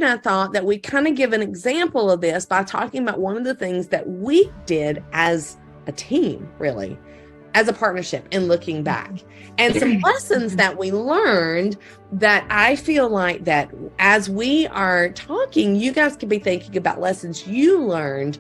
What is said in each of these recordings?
and I thought that we kind of give an example of this by talking about one of the things that we did as a team, really, as a partnership, and looking back, and some lessons that we learned that I feel like that as we are talking, you guys could be thinking about lessons you learned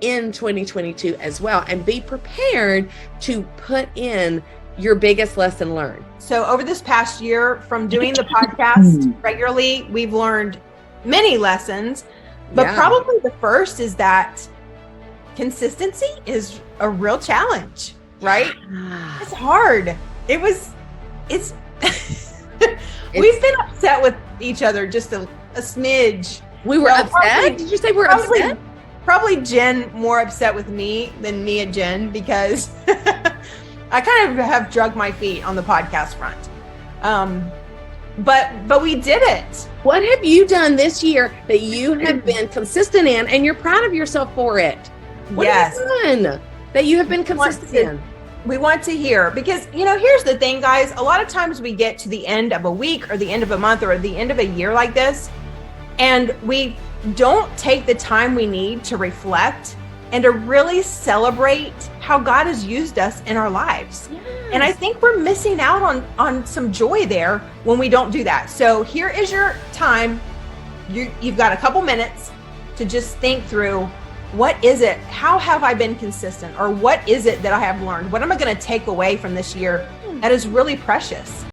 in 2022 as well, and be prepared to put in your biggest lesson learned. So over this past year, from doing the podcast regularly, we've learned many lessons, but probably the first is that consistency is a real challenge, right? It's hard. It's we've been upset with each other just a smidge. We were upset? Did you say we're upset? Probably Jen more upset with me than me and Jen, because I kind of have drug my feet on the podcast front. But we did it. What have you done this year that you have been consistent in, and you're proud of yourself for it? What have you done that you have been consistent in? We want to hear, because, here's the thing, guys. A lot of times we get to the end of a week or the end of a month or the end of a year like this, and we don't take the time we need to reflect and to really celebrate how God has used us in our lives. Yes. And I think we're missing out on some joy there when we don't do that. So here is your time. You've got a couple minutes to just think through, what is it? How have I been consistent? Or what is it that I have learned? What am I going to take away from this year that is really precious?